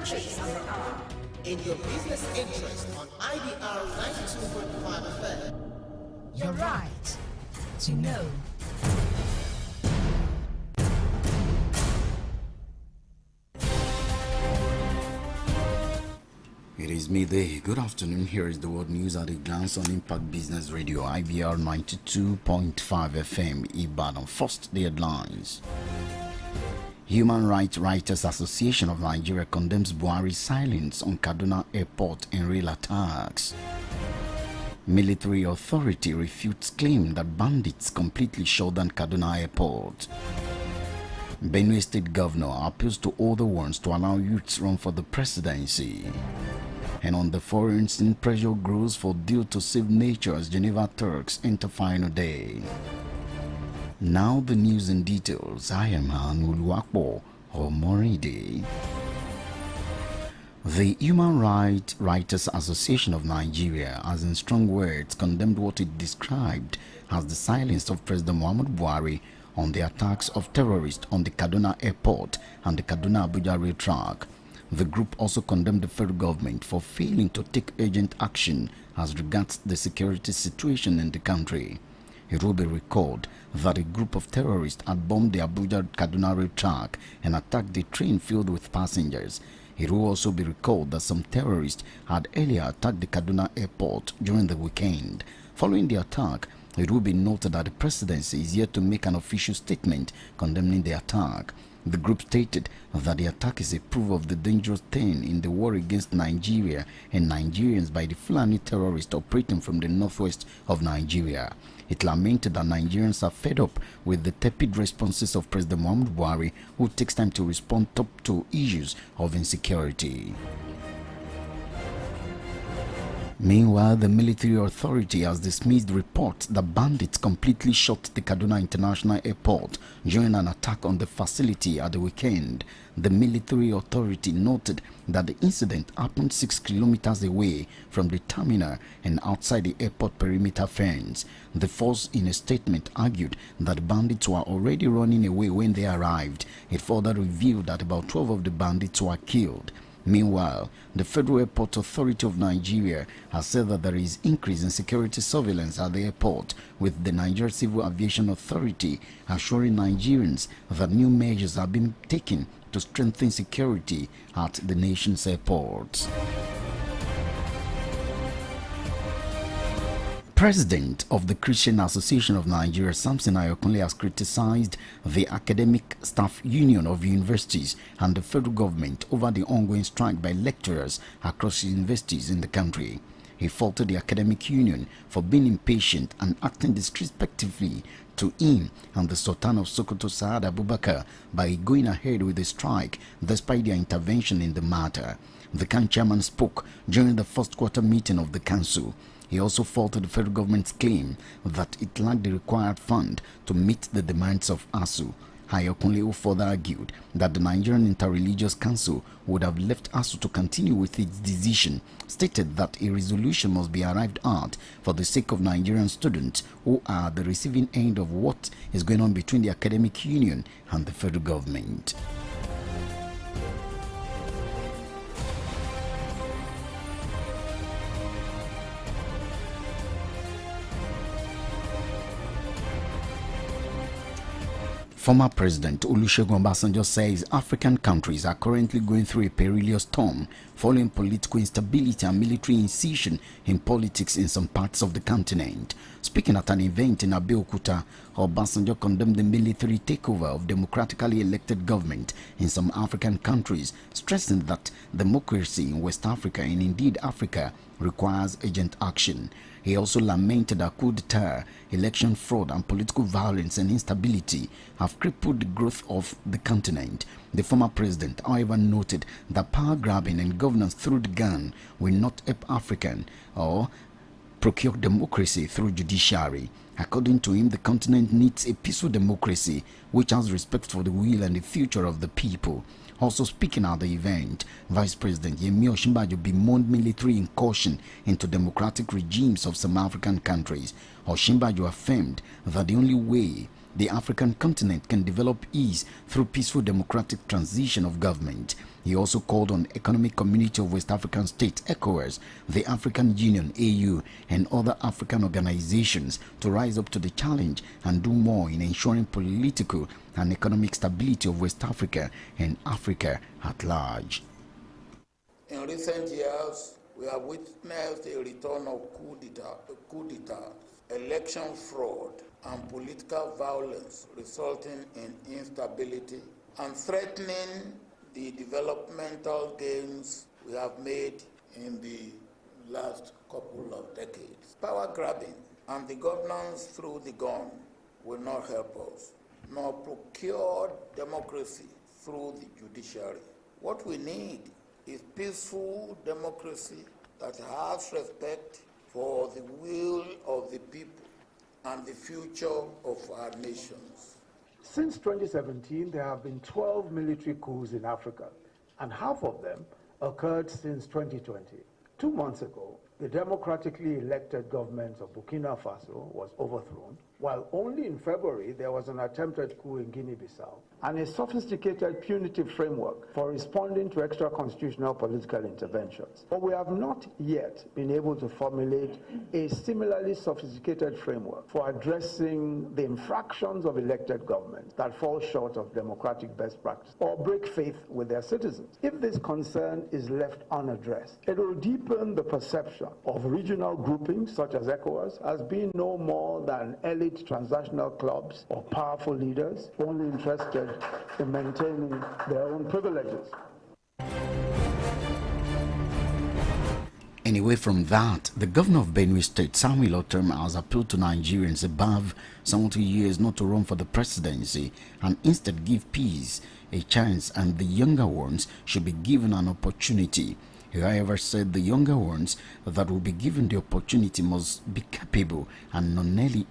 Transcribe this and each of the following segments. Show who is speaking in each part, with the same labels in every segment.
Speaker 1: purchase on the hour.
Speaker 2: In your business interest on Ibr92.5 FM.
Speaker 1: Your right to know.
Speaker 3: It is midday. Good afternoon. Here is the world news at a glance on Impact Business Radio, Ibr92.5 FM, Ibadan. First, the headlines. Human Rights Writers Association of Nigeria condemns Buhari's silence on Kaduna Airport and rail attacks. Military authority refutes claim that bandits completely shut down Kaduna Airport. Benue State Governor appeals to older ones to allow youths run for the presidency. And on the foreign scene, pressure grows for deal to save nature as Geneva Turks enter final day. Now the news in details. I am Hanuluakbo Omoride. The Human Rights Writers Association of Nigeria has in strong words condemned what it described as the silence of President Muhammadu Buhari on the attacks of terrorists on the Kaduna Airport and the Kaduna-Abuja rail track. The group also condemned the federal government for failing to take urgent action as regards the security situation in the country. It will be recalled that a group of terrorists had bombed the Abuja-Kaduna rail track and attacked the train filled with passengers. It will also be recalled that some terrorists had earlier attacked the Kaduna airport during the weekend. Following the attack, it will be noted that the presidency is yet to make an official statement condemning the attack. The group stated that the attack is a proof of the dangerous turn in the war against Nigeria and Nigerians by the Fulani terrorists operating from the northwest of Nigeria. It lamented that Nigerians are fed up with the tepid responses of President Muhammadu Buhari, who takes time to respond to issues of insecurity. Meanwhile, the military authority has dismissed reports that bandits completely shut the Kaduna International Airport during an attack on the facility at the weekend. The military authority noted that the incident happened 6 kilometers away from the terminal and outside the airport perimeter fence. The force, in a statement, argued that bandits were already running away when they arrived. It further revealed that about 12 of the bandits were killed. Meanwhile, the Federal Airport Authority of Nigeria has said that there is increase in security surveillance at the airport, with the Nigeria Civil Aviation Authority assuring Nigerians that new measures are being taken to strengthen security at the nation's airports. President of the Christian Association of Nigeria, Samson Ayokunle, has criticized the Academic Staff Union of Universities and the federal government over the ongoing strike by lecturers across universities in the country. He faulted the academic union for being impatient and acting disrespectfully to him and the Sultan of Sokoto, Saad Abubakar, by going ahead with the strike despite their intervention in the matter. The CAN chairman spoke during the first quarter meeting of the council. He also faulted the federal government's claim that it lacked the required fund to meet the demands of ASU. Ayokunle further argued that the Nigerian Interreligious Council would have left ASU to continue with its decision, stated that a resolution must be arrived at for the sake of Nigerian students who are the receiving end of what is going on between the academic union and the federal government. Former President Olusegun Obasanjo says African countries are currently going through a perilous storm following political instability and military incision in politics in some parts of the continent. Speaking at an event in Abeokuta, Obasanjo condemned the military takeover of democratically elected government in some African countries, stressing that democracy in West Africa and indeed Africa requires urgent action. He also lamented that coup d'etat, election fraud and political violence and instability have crippled the growth of the continent. The former president, however, noted that power grabbing and governance through the gun will not help African or procure democracy through judiciary. According to him, the continent needs a peaceful democracy which has respect for the will and the future of the people. Also speaking at the event, Vice President Yemi Osinbajo bemoaned military incursion into democratic regimes of some African countries. Osinbajo affirmed that the only way the African continent can develop ease through peaceful democratic transition of government. He also called on Economic Community of West African States, ECOWAS, the African Union, AU, and other African organizations to rise up to the challenge and do more in ensuring political and economic stability of West Africa and Africa at large.
Speaker 4: In recent years, we have witnessed a return of coup d'etat, election fraud, and political violence resulting in instability and threatening the developmental gains we have made in the last couple of decades. Power grabbing and the governance through the gun will not help us, nor procure democracy through the judiciary. What we need is peaceful democracy that has respect for the will of the people and the future of our nations.
Speaker 5: Since 2017, there have been 12 military coups in Africa, and half of them occurred since 2020. 2 months ago, the democratically elected government of Burkina Faso was overthrown, while only in February there was an attempted coup in Guinea-Bissau, and a sophisticated punitive framework for responding to extra-constitutional political interventions. But we have not yet been able to formulate a similarly sophisticated framework for addressing the infractions of elected governments that fall short of democratic best practice or break faith with their citizens. If this concern is left unaddressed, it will deepen the perception of regional groupings such as ECOWAS as being no more than elite transnational clubs or powerful leaders only interested in maintaining their own privileges.
Speaker 3: Anyway, from that, the governor of Benue State, Samuel Otom, has appealed to Nigerians above 70 years not to run for the presidency and instead give peace a chance, and the younger ones should be given an opportunity. He, however, said the younger ones that will be given the opportunity must be capable and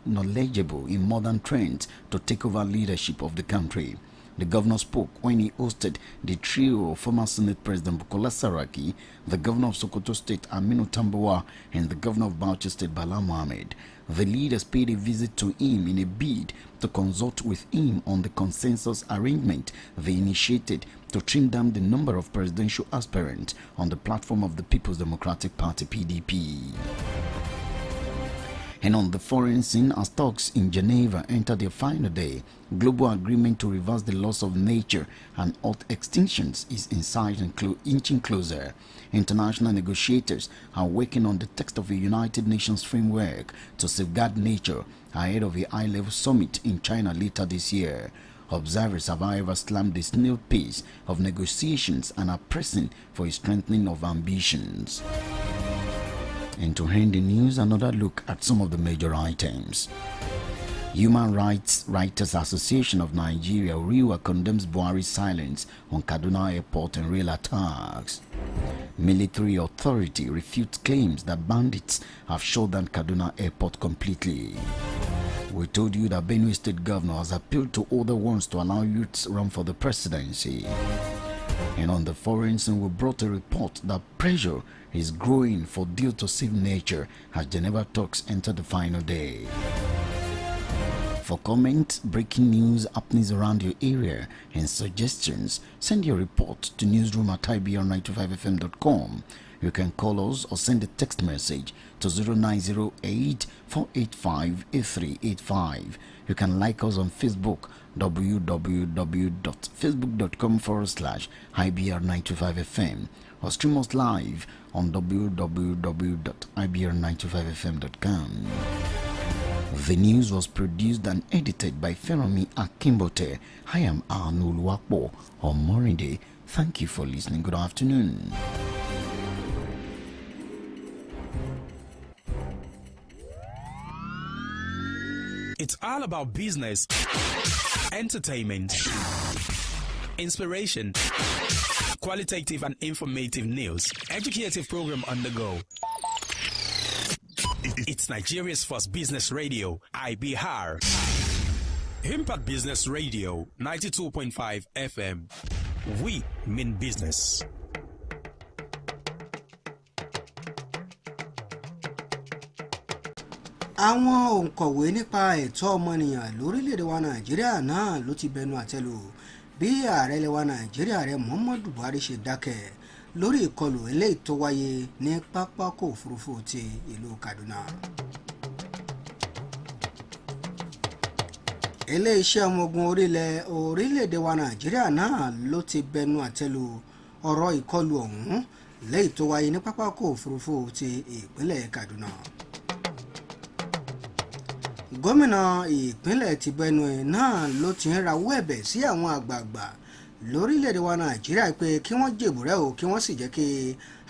Speaker 3: knowledgeable in modern trends to take over leadership of the country. The governor spoke when he hosted the trio of former Senate President Bukola Saraki, the governor of Sokoto State Aminu Tambuwa, and the governor of Bauchi State Bala Mohammed. The leaders paid a visit to him in a bid to consult with him on the consensus arrangement they initiated to trim down the number of presidential aspirants on the platform of the People's Democratic Party (PDP). And on the foreign scene, as talks in Geneva enter their final day, global agreement to reverse the loss of nature and earth extinctions is in sight and inching closer. International negotiators are working on the text of a United Nations framework to safeguard nature ahead of a high-level summit in China later this year. Observers have, however, slammed the snail pace of negotiations and are pressing for a strengthening of ambitions. And to end the news, another look at some of the major items. Human Rights Writers Association of Nigeria, RIWA, condemns Buhari's silence on Kaduna Airport and rail attacks. Military authority refutes claims that bandits have shut down Kaduna Airport completely. We told you that Benue State Governor has appealed to other ones to allow youths run for the presidency. And on the foreign scene, we brought a report that pressure is growing for deal to save nature as Geneva talks enter the final day. For comments, breaking news, happenings around your area, and suggestions, send your report to newsroom@ibr92.5fm.com. You can call us or send a text message to 0908-485-8385. You can like us on Facebook, www.facebook.com/IBR925FM, or stream us live on www.ibr925fm.com. The news was produced and edited by Feromi Akimbote. I am Arnold Wakbo on Morinde. Thank you for listening. Good afternoon.
Speaker 6: It's all about business, entertainment, inspiration, qualitative and informative news, educative program on the go. It's Nigeria's first business radio, IBR. Impact Business Radio, 92.5 FM. We mean business.
Speaker 7: àwọn òǹkọ̀wé nípa ẹ̀tọ́ ọmọnìyàn lórílẹ̀‐èdè wa Nàìjíríà náà ló ti bẹnu àtẹ́lù bí ààrẹ ilẹ̀ wa Nàìjíríà rẹ̀ Muhammadu Buhari ṣe dákẹ́ lórí ìkọlù eléyìí tó wáyé ní pápákọ̀ òfurufú ti ìlú Kaduna. iléeṣẹ́ ọmọ ogun orílẹ̀‐èdè wa Nàìjíríà náà ló ti bẹnu àtẹ́lù ọ̀rọ̀ ìkọlù ọ̀hún lẹ́yìn tó wáyé ní pápákọ̀ òfurufú ti ìpínlẹ̀ Kaduna. gómìnà ìpínlẹ̀ ti Benue náà ló ti ń rawọ́ ẹ̀bẹ̀ sí àwọn àgbààgbà lórílẹ̀‐èdè wa Nàìjíríà pé kí wọ́n jèbùrẹ́ o kí wọ́n sì jẹ́ kí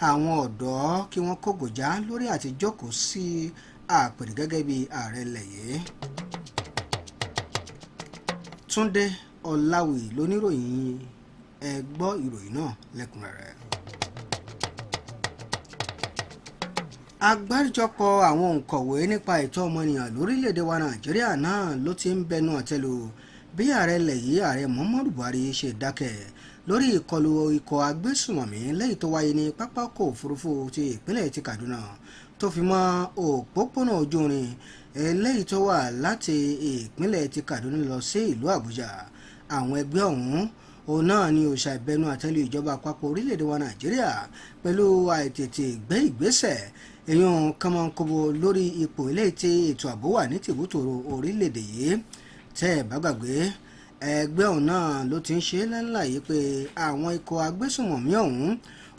Speaker 7: àwọn ọ̀dọ́ kí wọ́n kógojá lórí àti jókòó sí àpèrè gẹ́gẹ́ bí ààrẹ ilẹ̀ yìí. Túndé Ọláwì lóníròyìn ẹ gbọ́ ìròyìn náà lẹ́kùnrẹ́rẹ́. Àgbáríjọpọ̀ àwọn òǹkọ̀wé nípa ẹ̀tọ́ ọmọnìyàn lórílẹ̀‐èdè wa Nàìjíríà náà ló ti ń bẹnu àtẹ́lù bí ààrẹ ilẹ̀ yìí ààrẹ Muhammadu Buhari ṣe dákẹ́ lórí ìkọlù ikọ̀ agbésùmọ̀mí lẹ́yìn tó wáyé ní pápákọ̀ òfurufú ti ìpínlẹ̀ ti Kaduna tó fi mọ́ òpópónà ojú irin eléyìí tó wà láti ìpínlẹ̀ ti Kaduna lọ sí ìlú Àbújá. àwọn ẹgbẹ́ ọ̀hún òun náà ni ó ṣàìbẹnu àtẹ́lù ìjọba àpapọ̀ orílẹ̀-èdè wa Nàìjíríà pẹ̀lú àìtètè gbé ìgbésẹ̀ èèyàn kọ́mọkóbo lórí ipò eléyìí tí ètò ààbò wà ní tìbútòrò orílẹ̀-èdè yìí. tẹ́ ẹ̀ bá gbàgbé ẹgbẹ́ ọ̀hún náà ló ti ń ṣe lálàyé pé àwọn ikọ̀ agbésùnmọ̀mí ọ̀hún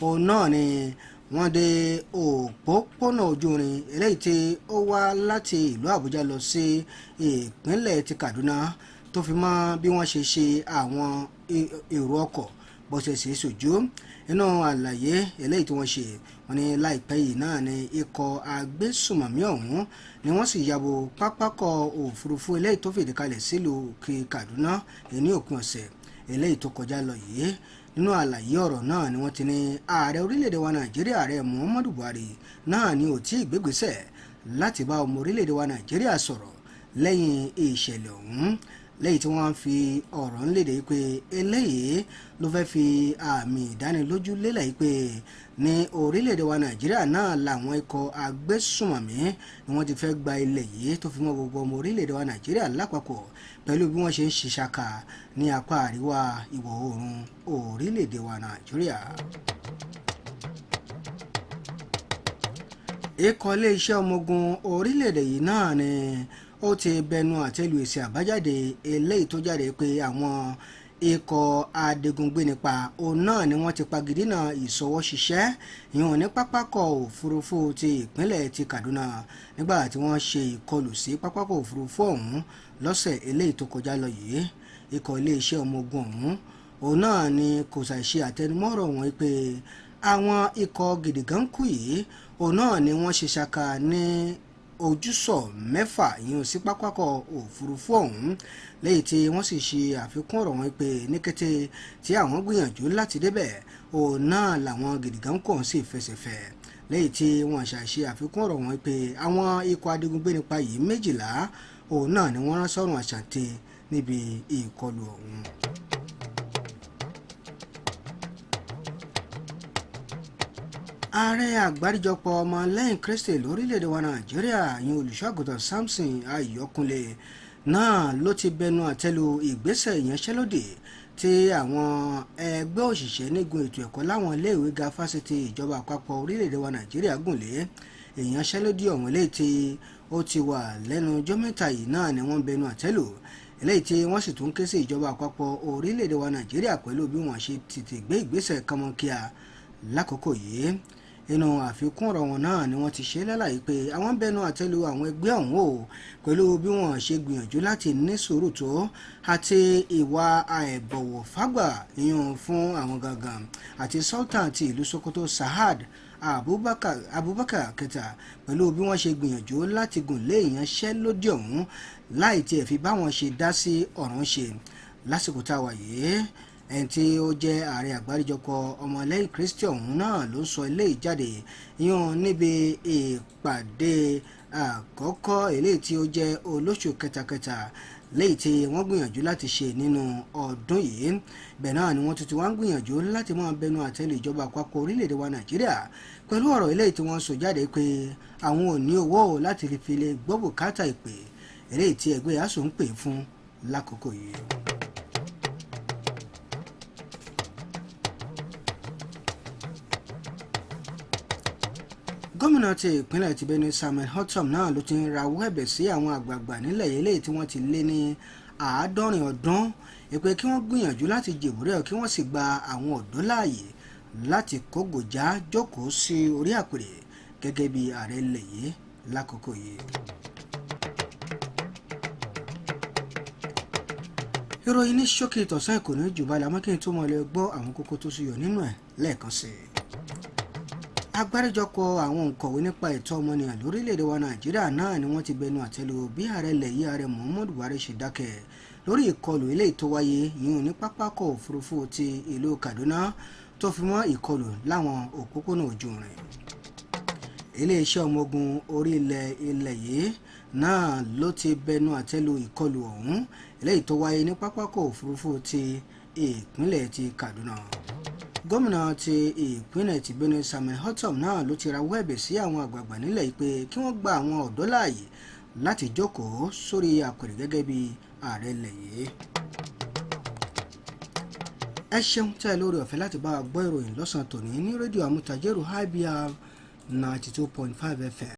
Speaker 7: òun náà ni wọ́n dé òpópónà ojú irin eléyìí tí ó wá láti ìlú Àbújá lọ sí ìpínlẹ̀ ti Kaduna tó fi mọ́ bí wọ́n ṣe ṣe àwọn èrò ọkọ̀ bó ṣe ṣe ṣojú nínú àlàyé eléyìí tí wọ́n ṣe wọ́n ní láìpẹ́ yìí náà ni ikọ̀ agbésùnmọ̀mí ọ̀hún ni wọ́n sì yabo pápákọ̀ òfurufú eléyìí tó fìdí kalẹ̀ sílùú Kaduna ní òpin ọ̀sẹ̀ eléyìí tó kọjá lọ yìí. nínú àlàyé ọ̀rọ̀ náà ni wọ́n ti ní ààrẹ orílẹ̀-èdè wa Nàìjíríà ààrẹ Muhammadu Buhari náà ni ò tí ì gbégbésẹ̀ láti bá ọmọ orílẹ̀-èdè wa Nàìjíríà sọ̀rọ̀ lẹ́yìn ìṣẹ̀lẹ̀ ọ̀hún lẹ́yìn tí wọ́n fi ọ̀rọ̀ ńlédè pé eléyìí ló fẹ́ fi àmì ìdánilójú lélẹ̀ pé ní orílẹ̀-èdè wa Nàìjíríà náà làwọn ikọ̀ agbésùnmọ̀mí ni wọ́n ti fẹ́ gba ilẹ̀ yìí tó fi mọ́ gbogbo ọmọ orílẹ̀-èdè wa Nàìjíríà lápapọ̀ pẹ̀lú bí wọ́n ṣe ń ṣiṣàkà ní apá àríwá ìwọ̀ oòrùn orílẹ̀-èdè wa Nàìjíríà. ikọ̀ iléeṣẹ́ ọmọ ogun orílẹ̀-èdè yìí náà ni ó ti bẹnu àtẹ́lù èsì àbájáde eléyìí tó jáde pé àwọn ikọ̀ adigungbénipa òun náà ni wọ́n ti pagidínà ìṣọwọ́ ṣiṣẹ́ ìhùn ní pápákọ̀ òfurufú ti ìpínlẹ̀ ti Kaduna nígbà tí wọ́n ṣe ìkọlù sí pápákọ̀ òfurufú ọ̀hún lọ́sẹ̀ eléyìí tó kọjá lọ yìí. ikọ̀ iléeṣẹ́ ọmọ ogun ọ̀hún òun náà ni kò ṣàìṣe àtẹnumọ́rọ̀ wọn pé àwọn ikọ̀ gidigankù yìí òun náà ni wọ́n ṣe ṣàkà ní ojúsọ̀ 6 ìyẹn sí pápákọ̀ òfurufú ọ̀hún lẹ́yìn tí wọ́n sì ṣe àfikún ọ̀rọ̀ wọn pé ní kété tí àwọn gbìyànjú láti débẹ̀ òun náà làwọn gidigankù ọ̀hún sì fẹsẹ̀fẹ̀ lẹ́yìn tí wọ́n ṣàṣe àfikún ọ̀rọ̀ wọn pé àwọn ikọ̀ adigungbénipa yìí 12 òun náà ni wọ́n rán sọ́run àṣàǹtẹ̀ níbi ìkọlù ọ̀hún. ààrẹ àgbáríjọpọ̀ ọmọlẹ́yìn Kristi lórílẹ̀‐èdè wa Nàìjíríà yìí olùṣọ́àgùntàn Samson Ayọ̀kúnlé náà ló ti bẹnu àtẹ́lù ìgbésẹ̀ ìyanṣẹ́lódì tí àwọn ẹgbẹ́ òṣìṣẹ́ nígun ètò ẹ̀kọ́ láwọn iléèwé ga fásitì ìjọba àpapọ̀ orílẹ̀‐èdè wa Nàìjíríà gùn lé. ìyanṣẹ́lódì ọ̀hún eléyìí tí ó ti wà lẹ́nu ọjọ́ mẹ́ta yìí náà ni wọ́n bẹnu àtẹ́lù eléyìí tí wọ́n sì tún ké sí ìjọba àpapọ̀ orílẹ̀‐èdè wa Nàìjíríà pẹ̀lú bí wọ́n ṣe tètè gbé ìgbésẹ̀ kánmọ́nkíà lákòókò yìí. inú àfikún ọ̀rọ̀ wọn náà ni wọ́n ti ṣe lálàyé pé àwọn bẹnu àtẹ́lù àwọn ẹgbẹ́ ọ̀hún o pẹ̀lú bí wọ́n ṣe gbìyànjú láti ní sùúrù tó àti ìwà àìbọ̀wọ̀ fágbà yíyan fún àwọn gangan àti sultan ti ìlú Sokoto Sahad Abubakar kẹta pẹ̀lú bí wọ́n ṣe gbìyànjú láti gùn lé ìyanṣẹ́lódì ọ̀hún láì tiẹ̀ fi báwọn ṣe dá sí ọ̀ràn ṣe lásìkò táwa yìí. ẹni tí ó jẹ́ ààrẹ àgbáríjọpọ̀ ọmọlẹ́yìn Kristi ọ̀hún náà ló sọ eléyìí jáde yan níbi ìpàdé àkọ́kọ́ eléyìí tí ó jẹ́ olóṣù kẹtakẹta léyìí tí wọ́n gbìyànjú láti ṣe nínú ọdún yìí. Bẹ́ẹ̀ náà ni wọ́n tún ti wá ń gbìyànjú láti máa bẹnu àtẹ́lù ìjọba àpapọ̀ orílẹ̀-èdè wa Nàìjíríà pẹ̀lú ọ̀rọ̀ eléyìí tí wọ́n sọ jáde pé àwọn ò ní owó láti fi lè gbọ́ bùkátà ìpè eléyìí tí ẹgbẹ́ ASUU ń pè fún lákòókò yìí. Gómìnà ti ìpínlẹ̀ ti Benue Samuel Ortom náà ló ti ń rawọ́ ẹ̀bẹ̀ sí àwọn àgbààgbà nílẹ̀ yìí léyìí tí wọ́n ti lé ní 70 ọdún pé kí wọ́n gbìyànjú láti jèbúrẹ́ kí wọ́n sì gba àwọn ọ̀dọ́ láàyè láti kógòjá jókòó sí orí àpèrè gẹ́gẹ́ bí ààrẹ ilẹ̀ yìí lákòókò yìí. Ìròyìn ní ṣókí ìtọ̀sán ìkòní jù bá lámọ́ kí n tó mọ̀ lè gbọ́ àwọn kókó tó ṣúyọ nínú ẹ̀ lẹ́ẹ̀kan sí i. Agbáríjọpọ̀ àwọn òǹkọ̀wé nípa ẹ̀tọ́ ọmọnìyàn lórílẹ̀‐èdè wa Nàìjíríà náà ni wọ́n ti bẹnu àtẹ́lu bí ààrẹ ilẹ̀ yìí ààrẹ Muhammadu Buhari ṣe dákẹ́ lórí ìkọlù eléyìí tó wáyé yìí ní pápákọ̀ òfurufú ti ìlú Kaduna tó fi mọ́ ìkọlù láwọn òpópónà ojú irin. Iléeṣẹ́ ọmọ ogun orílẹ̀ ilẹ̀ yìí náà ló ti bẹnu àtẹ́lu ìkọlù ọ̀hún eléyìí tó wáyé ní pápákọ̀ òfurufú ti ìpínlẹ̀ ti Kaduna. Gómìnà ti ìpínlẹ̀ ti Benue Samuel Ortom náà ló ti rawọ́ ẹ̀bẹ̀ sí àwọn àgbààgbà nílẹ̀ yìí pé kí wọ́n gba àwọn ọ̀dọ́ láàyè láti jókòó sórí àpèrè gẹ́gẹ́ bí ààrẹ ilẹ̀ yìí. Ẹ ṣeun tẹ́ ẹ lórí ọ̀fẹ́ láti bá wa gbọ́ ìròyìn lọ́sàn-án tòní ní rédíò Amutajero Ibr92.5FM.